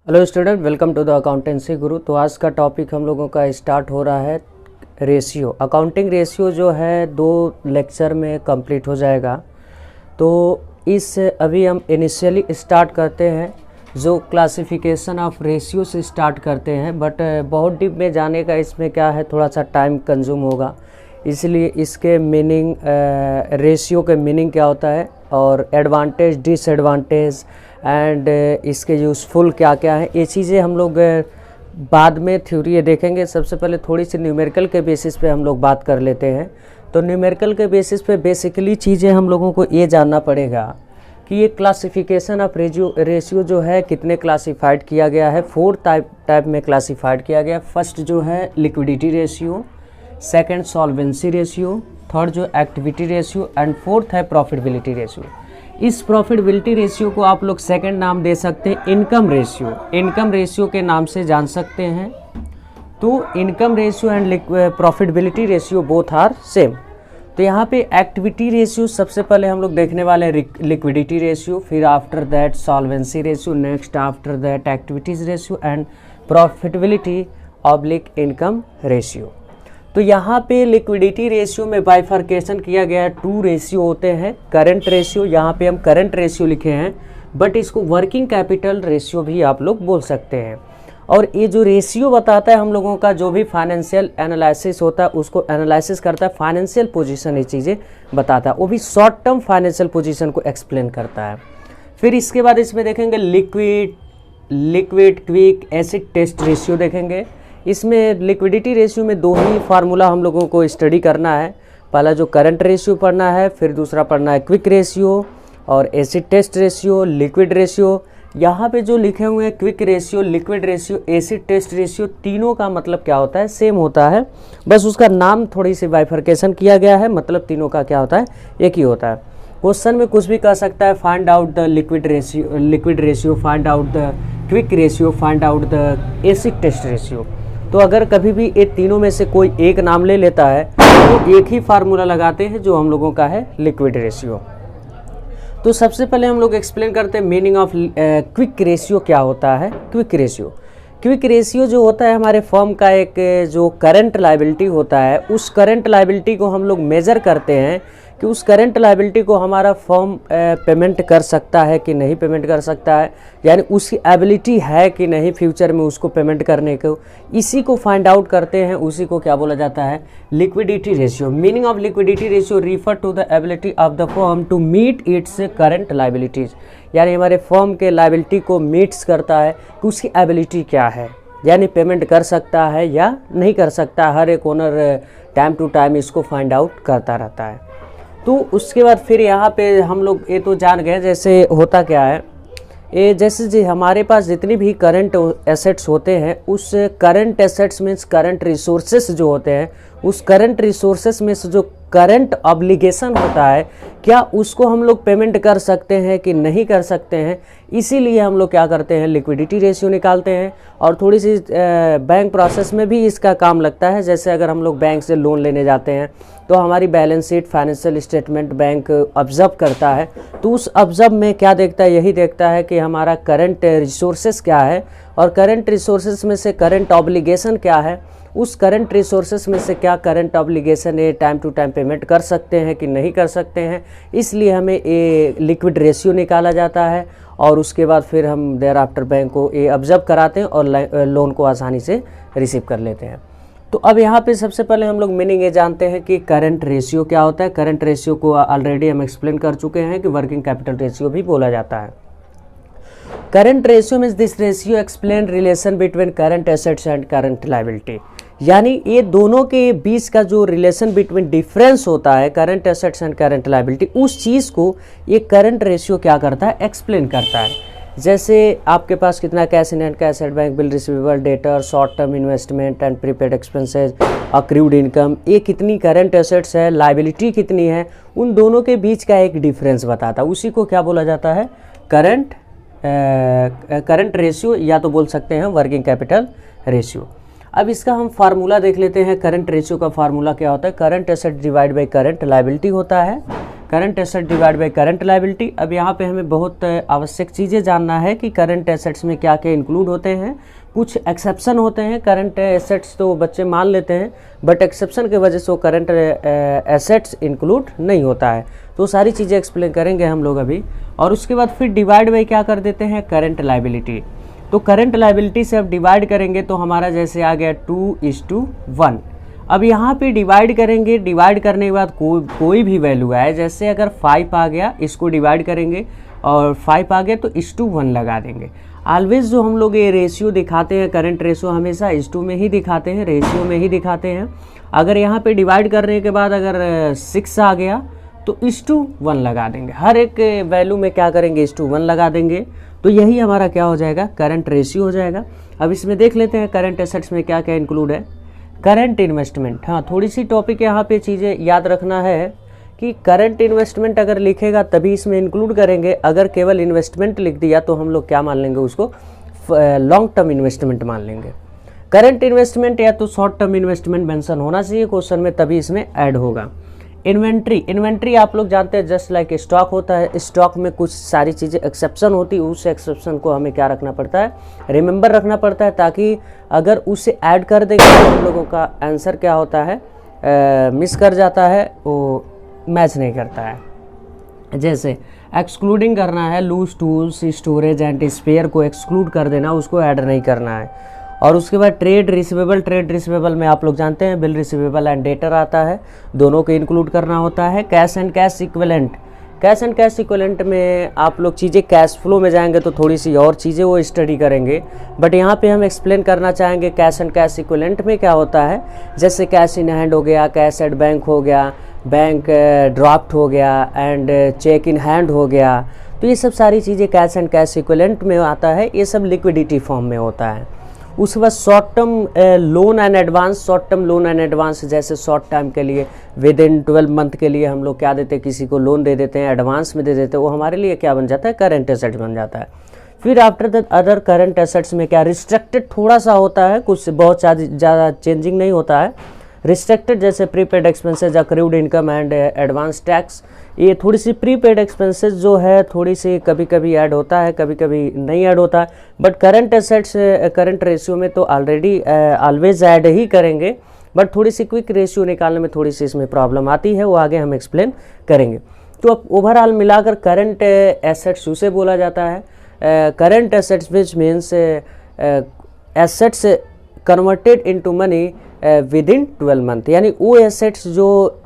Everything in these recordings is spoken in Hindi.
Hello student, welcome to the accountancy guru. तो आज का टॉपिक हम लोगों का स्टार्ट हो रहा है रेशियो। अकाउंटिंग रेशियो जो है 2 लेक्चर में कंप्लीट हो जाएगा। तो इस अभी हम इनिशियली स्टार्ट करते हैं जो क्लासिफिकेशन ऑफ रेशियो से स्टार्ट करते हैं, बट बहुत डीप में जाने का इसमें क्या है, थोड़ा सा टाइम कंज्यूम होगा। इसलिए इसके मीनिंग, रेशियो के मीनिंग क्या होता है और एडवांटेज डिसएडवांटेज एंड इसके यूज़फुल क्या क्या है, ये चीज़ें हम लोग बाद में थ्योरी देखेंगे। सबसे पहले थोड़ी सी न्यूमेरिकल के बेसिस पे हम लोग बात कर लेते हैं। तो न्यूमेरिकल के बेसिस पे बेसिकली चीज़ें हम लोगों को ये जानना पड़ेगा कि ये क्लासिफिकेशन ऑफ रेशियो जो है कितने क्लासिफाइड किया गया है। 4 टाइप में क्लासिफाइड किया गया। फर्स्ट जो है liquidity ratio, second solvency ratio, third जो एक्टिविटी रेशियो एंड फोर्थ है प्रॉफिटेबिलिटी रेशियो। इस प्रॉफिटेबिलिटी रेशियो को आप लोग सेकंड नाम दे सकते हैं इनकम रेशियो। इनकम रेशियो के नाम से जान सकते हैं। तो income ratio and profitability ratio both are same. तो यहाँ पे एक्टिविटी रेशियो सबसे पहले हम लोग देखने वाले हैं लिक्विडिटी रेशियो, फिर after that solvency ratio, next after that activities ratio and profitability oblique income ratio. तो यहाँ पे लिक्विडिटी रेशियो में बाइफर्केशन किया गया है। 2 रेशियो होते हैं। करंट रेशियो, यहाँ पे हम करंट रेशियो लिखे हैं, बट इसको वर्किंग कैपिटल रेशियो भी आप लोग बोल सकते हैं। और ये जो रेशियो बताता है हम लोगों का जो भी फाइनेंशियल एनालिसिस होता है उसको एनालिसिस करता है। फाइनेंशियल पोजीशन ये चीज़ें बताता है, वो भी शॉर्ट टर्म फाइनेंशियल पोजीशन को एक्सप्लेन करता है। फिर इसके बाद इसमें देखेंगे liquid quick acid test ratio देखेंगे। इसमें लिक्विडिटी रेशियो में 2 ही फार्मूला हम लोगों को स्टडी करना है। पहला जो करंट रेशियो पढ़ना है, फिर दूसरा पढ़ना है क्विक रेशियो और acid test ratio, liquid ratio. यहाँ पे जो लिखे हुए हैं quick ratio, liquid ratio, acid test ratio, तीनों का मतलब क्या होता है, सेम होता है। बस उसका नाम थोड़ी सी बाइफर्केशन किया गया है, मतलब तीनों का क्या होता है, एक ही होता है। क्वेश्चन में कुछ भी कह सकता है, find out the liquid ratio, find out the quick ratio, find out the acid test ratio. तो अगर कभी भी ये तीनों में से कोई एक नाम ले लेता है तो एक ही फार्मूला लगाते हैं जो हम लोगों का है लिक्विड रेशियो। तो सबसे पहले हम लोग एक्सप्लेन करते हैं मीनिंग ऑफ क्विक रेशियो क्या होता है। क्विक रेशियो जो होता है हमारे फर्म का एक जो करंट लायबिलिटी होता है, उस करंट लायबिलिटी को हम लोग मेज़र करते हैं कि उस करंट लायबिलिटी को हमारा फर्म पेमेंट कर सकता है कि नहीं पेमेंट कर सकता है, यानी उसकी एबिलिटी है कि नहीं फ्यूचर में उसको पेमेंट करने को। इसी को फाइंड आउट करते हैं, उसी को क्या बोला जाता है, liquidity ratio. Meaning of liquidity ratio refer to the ability of the firm to meet its current liabilities, यानी हमारे फर्म के लायबिलिटी को मीट्स करता है कि उसकी एबिलिटी क्या है, यानी पेमेंट कर सकता है या नहीं कर सकता। हर एक ओनर टाइम टू टाइम इसको फाइंड आउट करता रहता है। तो उसके बाद फिर यहाँ पे हम लोग ये तो जान गए जैसे होता क्या है, ये जैसे जी हमारे पास जितनी भी करंट एसेट्स होते हैं, उस current assets means current resources जो होते हैं, उस करंट रिसोर्सेस में से जो करंट ऑब्लिगेशन होता है, क्या उसको हम लोग पेमेंट कर सकते हैं कि नहीं कर सकते हैं। इसीलिए हम लोग क्या करते हैं, लिक्विडिटी रेशियो निकालते हैं। और थोड़ी सी बैंक प्रोसेस में भी इसका काम लगता है। जैसे अगर हम लोग बैंक से लोन लेने जाते हैं तो हमारी balance sheet, financial statement bank observe करता है। तो उस ऑब्जर्व में क्या देखता है, यही देखता है कि हमारा करंट रिसोर्सेस क्या है और करंट रिसोर्सेस में से करंट ऑब्लिगेशन क्या है। उस करंट रिसोर्सेस में से क्या करंट ऑब्लिगेशन है, टाइम टू टाइम पेमेंट कर सकते हैं कि नहीं कर सकते हैं। इसलिए हमें ये लिक्विड रेशियो निकाला जाता है और उसके बाद फिर हम देयर आफ्टर बैंक को ये ऑब्जर्व कराते हैं और लोन को आसानी से रिसीव कर लेते हैं। तो अब यहाँ पे सबसे पहले हम लोग मीनिंग ये जानते हैं कि करंट रेशियो क्या होता है। करंट रेशियो को ऑलरेडी हम एक्सप्लेन कर चुके हैं कि वर्किंग कैपिटल रेशियो भी बोला जाता है। Current ratio means this ratio explain relation between current assets and current liability, यानी ये दोनों के बीच का जो रिलेशन बिटवीन डिफरेंस होता है current assets and current liability, उस चीज़ को ये करंट रेशियो क्या करता है, एक्सप्लेन करता है। जैसे आपके पास कितना cash in hand, cash at bank, bill receivable, debtor, short term investment and prepaid expenses, accrued income, ये कितनी करंट एसेट्स है, लायबिलिटी कितनी है, उन दोनों के बीच का एक डिफरेंस बताता है। उसी को क्या बोला जाता है, करंट रेशियो, या तो बोल सकते हैं वर्किंग कैपिटल रेशियो। अब इसका हम फार्मूला देख लेते हैं। करंट रेशियो का फार्मूला क्या होता है, current asset divide by current liability होता है। Current asset divide by current liability. अब यहाँ पे हमें बहुत आवश्यक चीज़ें जानना है कि करंट एसेट्स में क्या क्या इंक्लूड होते हैं। कुछ एक्सेप्शन होते हैं, करंट एसेट्स तो बच्चे मान लेते हैं, बट एक्सेप्शन की वजह से वो करंट एसेट्स इंक्लूड नहीं होता है। तो सारी चीज़ें एक्सप्लेन करेंगे हम लोग अभी। और उसके बाद फिर डिवाइड बाय क्या कर देते हैं, करंट लायबिलिटी। तो करंट लायबिलिटी से अब डिवाइड करेंगे तो हमारा जैसे आ गया 2:1। अब यहाँ पे डिवाइड करेंगे, डिवाइड करने के बाद कोई भी वैल्यू आए, जैसे अगर 5 आ गया, इसको डिवाइड करेंगे और 5 आ गया तो 1 लगा देंगे। ऑलवेज जो हम लोग ये रेशियो दिखाते हैं, करंट रेशियो हमेशा 1 में ही दिखाते हैं, रेशियो में ही दिखाते हैं। अगर यहाँ पे डिवाइड करने के बाद अगर 6 आ गया तो 1 लगा देंगे। हर एक वैल्यू में क्या करेंगे, 1 लगा देंगे। तो यही हमारा क्या हो जाएगा, करंट रेशियो हो जाएगा। अब इसमें देख लेते हैं करंट एसेट्स में क्या क्या इंक्लूड है। करंट इन्वेस्टमेंट, हाँ थोड़ी सी टॉपिक यहाँ पे चीज़ें याद रखना है कि करंट इन्वेस्टमेंट अगर लिखेगा तभी इसमें इंक्लूड करेंगे। अगर केवल इन्वेस्टमेंट लिख दिया तो हम लोग क्या मान लेंगे, उसको लॉन्ग टर्म इन्वेस्टमेंट मान लेंगे। करंट इन्वेस्टमेंट या तो शॉर्ट टर्म इन्वेस्टमेंट मेंशन होना चाहिए क्वेश्चन में, तभी इसमें ऐड होगा। इन्वेंट्री, इन्वेंट्री आप लोग जानते हैं जस्ट लाइक स्टॉक होता है। स्टॉक में कुछ सारी चीज़ें एक्सेप्शन होती है, उस एक्सेप्शन को हमें क्या रखना पड़ता है, रिमेंबर रखना पड़ता है, ताकि अगर उसे ऐड कर देंगे तो हम लोगों का आंसर क्या होता है, मिस कर जाता है, वो मैच नहीं करता है। जैसे एक्सक्लूडिंग करना है, loose tools, storage and spare को एक्सक्लूड कर देना, उसको ऐड नहीं करना है। और उसके बाद ट्रेड रिसीवेबल, ट्रेड रिसीवेबल में आप लोग जानते हैं बिल रिसीवेबल एंड डेटर आता है, दोनों को इंक्लूड करना होता है। Cash and cash equivalent, cash and cash equivalent में आप लोग चीज़ें कैश फ्लो में जाएंगे तो थोड़ी सी और चीज़ें वो स्टडी करेंगे, बट यहाँ पे हम एक्सप्लेन करना चाहेंगे कैश एंड कैश इक्विवेलेंट में क्या होता है। जैसे कैश इन हैंड हो गया, कैश एट बैंक हो गया, बैंक ड्राफ्ट हो गया एंड चेक इन हैंड हो गया। तो ये सब सारी चीज़ें कैश एंड कैश इक्विवेलेंट में आता है, ये सब लिक्विडिटी फॉर्म में होता है। उसके बाद short term loan and advance, short term loan and advance जैसे शॉर्ट टाइम के लिए विद इन 12 मंथ के लिए हम लोग क्या देते हैं, किसी को लोन दे देते हैं, एडवांस में दे देते हैं, वो हमारे लिए क्या बन जाता है, करंट एसेट्स बन जाता है। फिर after that other current assets में क्या रिस्ट्रिक्टेड थोड़ा सा होता है, कुछ बहुत ज़्यादा चेंजिंग नहीं होता है। रिस्ट्रिक्टेड जैसे prepaid expenses, accrued income and advance tax, ये थोड़ी सी प्रीपेड एक्सपेंसेस जो है थोड़ी सी कभी कभी ऐड होता है, कभी कभी नहीं ऐड होता है। But current assets current ratio में तो ऑलरेडी ऑलवेज ऐड ही करेंगे, बट थोड़ी सी क्विक रेशियो निकालने में थोड़ी सी इसमें प्रॉब्लम आती है, वो आगे हम एक्सप्लेन करेंगे। तो अब ओवरऑल मिलाकर करंट एसेट्स उसे बोला जाता है, current assets which means assets converted into money with in 12 month, यानी वो एसेट्स जो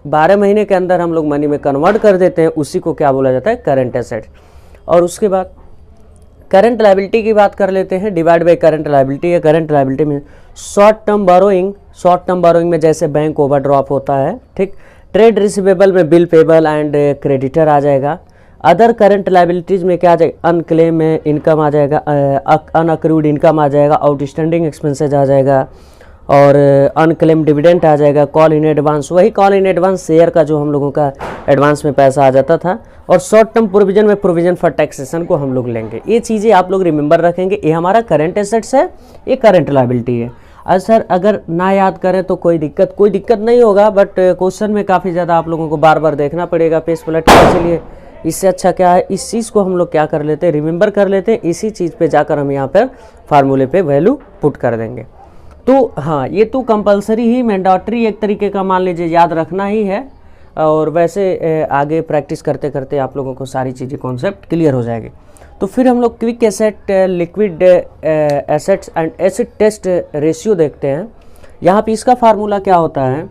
12 महीने के अंदर हम लोग मनी में कन्वर्ट कर देते हैं, उसी को क्या बोला जाता है, करंट एसेट्स। और उसके बाद करंट लायबिलिटी की बात कर लेते हैं, डिवाइड बाय करंट लायबिलिटी है। करंट लायबिलिटी में short term borrowing, short term borrowing में जैसे बैंक ओवरड्राफ्ट होता है, ठीक। ट्रेड रिसीवेबल में बिल पेबल एंड क्रेडिटर आ जाएगा। अदर करंट लायबिलिटीज में क्या आ जाएगा, अनक्लेम इनकम आ जाएगा, अनअक्रूड इनकम आ जाएगा, आउटस्टैंडिंग एक्सपेंसेज आ जाएगा, और अनक्लेम डिविडेंड आ जाएगा। कॉल इन एडवांस, वही कॉल इन एडवांस शेयर का जो हम लोगों का एडवांस में पैसा आ जाता था। और शॉर्ट टर्म प्रोविजन में प्रोविजन फॉर टैक्सेशन को हम लोग लेंगे। ये चीज़ें आप लोग रिमेंबर रखेंगे, ये हमारा करंट एसेट्स है, ये करंट लायबिलिटी है। सर अगर ना याद करें तो कोई दिक्कत नहीं होगा, बट क्वेश्चन में काफ़ी ज़्यादा आप लोगों को बार बार देखना पड़ेगा, पेज पलट के। इसलिए इससे अच्छा क्या है, इस चीज़ को हम लोग क्या कर लेते हैं, रिमेंबर कर लेते हैं, इसी चीज़ पे जाकर हम यहाँ पर फार्मूले पे वैल्यू पुट कर देंगे। तो हाँ, ये तो कंपलसरी ही मैंडेटरी एक तरीके का मान लीजिए याद रखना ही है, और वैसे आगे प्रैक्टिस करते करते आप लोगों को सारी चीज़ें कॉन्सेप्ट क्लियर हो जाएगी। तो फिर हम लोग quick asset, liquid assets and acid test ratio देखते हैं। यहाँ पे इसका फार्मूला क्या होता है,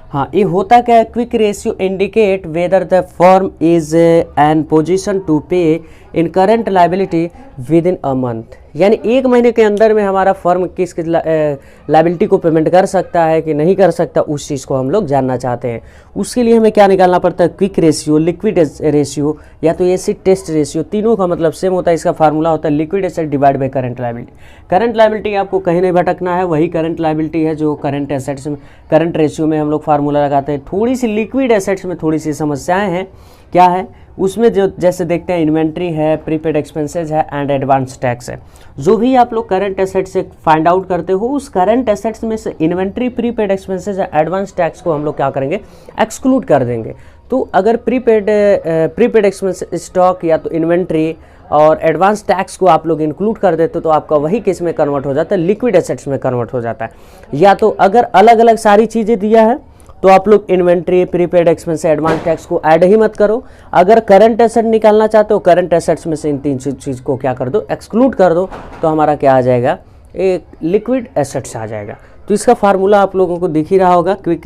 हाँ ये होता क्या है, quick ratio indicate whether the firm is an position to pay in current liability within a month, यानी 1 महीने के अंदर में हमारा फर्म किस लायबिलिटी को पेमेंट कर सकता है कि नहीं कर सकता, उस चीज़ को हम लोग जानना चाहते हैं। उसके लिए हमें क्या निकालना पड़ता है, क्विक रेशियो, लिक्विड रेशियो या तो एसिड टेस्ट रेशियो, तीनों का मतलब सेम होता है। इसका फार्मूला होता है liquid asset divide by current liability. Current liability आपको कहीं नहीं भटकना है, वही करंट लायबिलिटी है जो करंट एसेट्स में, करंट रेशियो में हम लोग फार्मूला लगाते हैं। थोड़ी सी लिक्विड एसेट्स में थोड़ी सी समस्याएं हैं क्या है उसमें, जो जैसे देखते हैं इन्वेंट्री है, प्रीपेड एक्सपेंसेस है एंड एडवांस टैक्स है। जो भी आप लोग करंट एसेट से फाइंड आउट करते हो, उस करंट एसेट्स में से इन्वेंट्री, प्रीपेड एक्सपेंसेस या एडवांस टैक्स को हम लोग क्या करेंगे, एक्सक्लूड कर देंगे। तो अगर प्रीपेड एक्सपेंस स्टॉक या तो इन्वेंट्री और एडवांस टैक्स को आप लोग इंक्लूड कर देते तो आपका वही किस में कन्वर्ट हो जाता है, लिक्विड एसेट्स में कन्वर्ट हो जाता है। या तो अगर अलग अलग सारी चीज़ें दिया है तो आप लोग inventory, prepaid expense, advance tax को ऐड ही मत करो। अगर करंट एसेट निकालना चाहते हो, करंट एसेट्स में से इन तीन चीज़ को क्या कर दो, एक्सक्लूड कर दो, तो हमारा क्या आ जाएगा, एक लिक्विड एसेट्स आ जाएगा। तो इसका फार्मूला आप लोगों को दिख ही रहा होगा, quick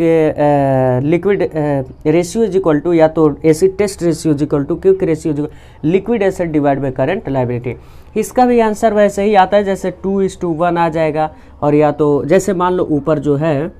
liquid ratio is equal to, या तो acid test ratio is equal to quick ratio is equal liquid asset divide by current liability. इसका भी आंसर वैसे ही आता है, जैसे 2:1 आ जाएगा। और या तो जैसे मान लो ऊपर जो है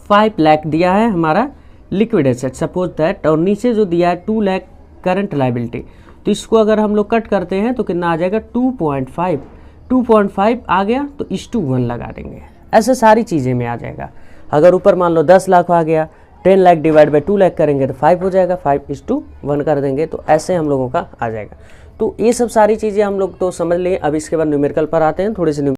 5 लाख दिया है हमारा लिक्विड एसेट सपोज दैट, और नीचे जो दिया है 2 लाख करंट लायबिलिटी, तो इसको अगर हम लोग कट करते हैं तो कितना आ जाएगा, 2.5 आ गया, तो 1:1 लगा देंगे। ऐसे सारी चीज़ें में आ जाएगा। अगर ऊपर मान लो 10 लाख आ गया, 10 लाख डिवाइड बाई 2 लाख करेंगे तो 5 हो जाएगा, 5:1 कर देंगे, तो ऐसे हम लोगों का आ जाएगा। तो ये सब सारी चीज़ें हम लोग तो समझ लिए। अब इसके बाद न्यूमेरिकल पर आते हैं, थोड़ी सी